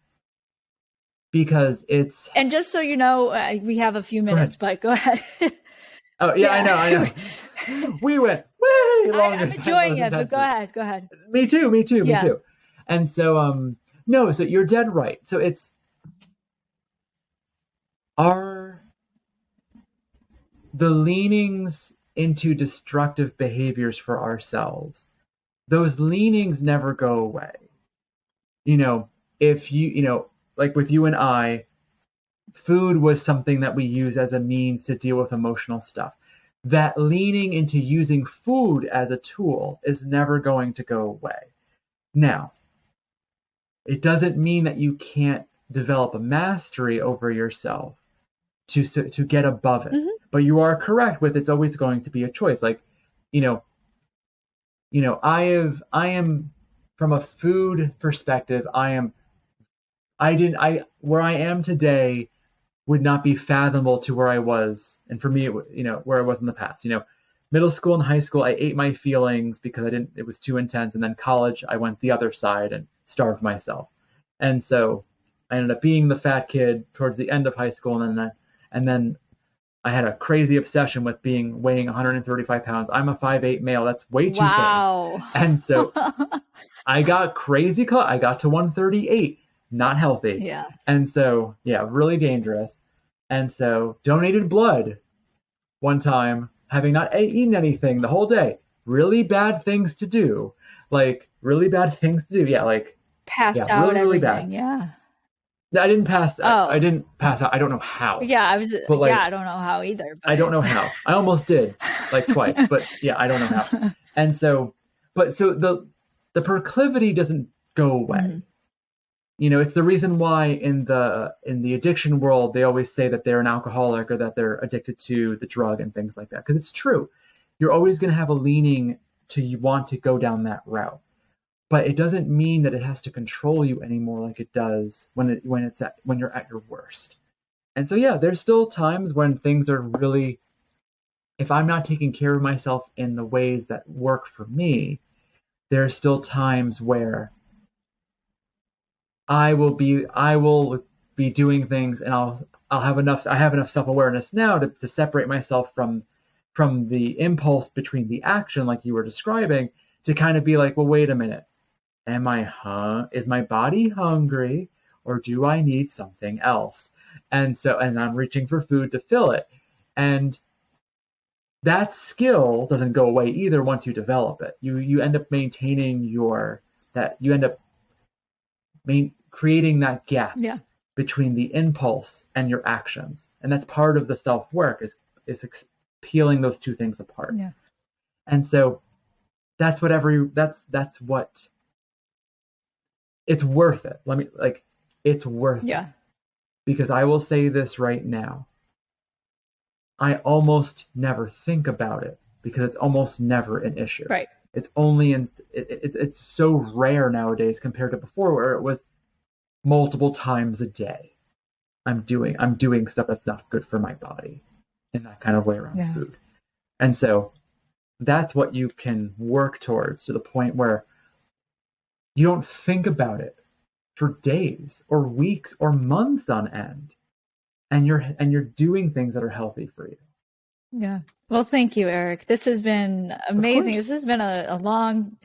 it's And just so you know, we have a few go ahead. minutes, but go ahead. Oh yeah, Yeah. I know. We went way longer I'm than enjoying was it, but go intended. ahead. Go ahead. Me too, me too, me Yeah. too. And so no, so you're dead right. So it's our the leanings into destructive behaviors for ourselves. Those leanings never go away. You know, if like with you and I, food was something that we use as a means to deal with emotional stuff. That leaning into using food as a tool is never going to go away. Now, it doesn't mean that you can't develop a mastery over yourself to get above it. Hmm. But you are correct with it's always going to be a choice. Like, you know, I am from a food perspective, I where I am today would not be fathomable to where I was, and for me, where I was in the past. Middle school and high school, I ate my feelings because I didn't. It was too intense, and then college, I went the other side and starved myself, and so I ended up being the fat kid towards the end of high school, and then I had a crazy obsession with weighing 135 pounds. I'm a 5'8" male. That's way too thin, Wow. and so I got crazy. I got to 138, not healthy. Yeah. And so, yeah, really dangerous. And so, donated blood one time, having not eaten anything the whole day. Really bad things to do. Like, really bad things to do. Yeah, Passed out, really, really bad. everything. Yeah. I didn't pass. I Oh. didn't pass out. I don't know how. Yeah, But I don't know how either, I don't but know how. I almost did, like twice. But yeah, I don't know how. And so, the proclivity doesn't go away. Mhm. It's the reason why in the addiction world they always say that they're an alcoholic or that they're addicted to the drug and things like that, because it's true. You're always going to have a leaning to you want to go down that route, but it doesn't mean that it has to control you anymore like it does when you're at your worst. And so yeah, there's still times when things are really, if I'm not taking care of myself in the ways that work for me, there's still times where I will be doing things, and I have enough self-awareness now to separate myself from the impulse between the action, like you were describing, to kind of be like, well, wait a minute. Is my body hungry, or do I need something else? And I'm reaching for food to fill it. And that skill doesn't go away either once you develop it. You end up maintaining you end up creating that gap Yeah. between the impulse and your actions, and that's part of the self work is peeling those two things apart. Yeah. And so that's what it's worth it. It's worth it. Yeah. Because I will say this right now. I almost never think about it because it's almost never an issue. Right. It's only it's so rare nowadays compared to before where it was multiple times a day. I'm doing stuff that's not good for my body in that kind of way around Yeah. food. And so that's what you can work towards to the point where you don't think about it for days or weeks or months on end. And you're doing things that are healthy for you. Yeah. Well, thank you, Eric. This has been amazing. This has been a long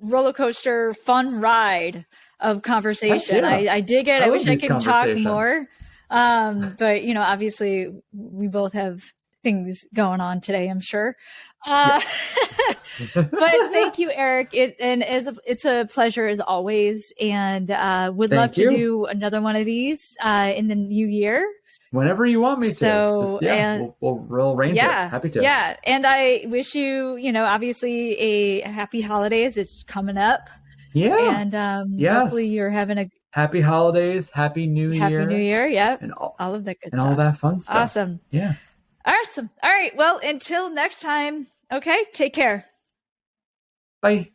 roller coaster, fun ride of conversation. Yeah. I dig it. I I love wish I these could talk conversations. more. But obviously we both have things going on today, I'm sure. Yeah. But thank you, Eric. It's a pleasure as always, and would love Thank to you. do another one of these in the new year. Whenever you want me So, to. and We'll arrange it. Happy to. Yeah. And I wish you, obviously a happy holidays. It's coming up. Yeah. And Yes. hopefully you're having a happy holidays, happy new year. Happy New Year. Yep. And all of that good and stuff. all that fun stuff. Awesome. Yeah. Awesome. All right. Well, until next time. Okay. Take care. Bye.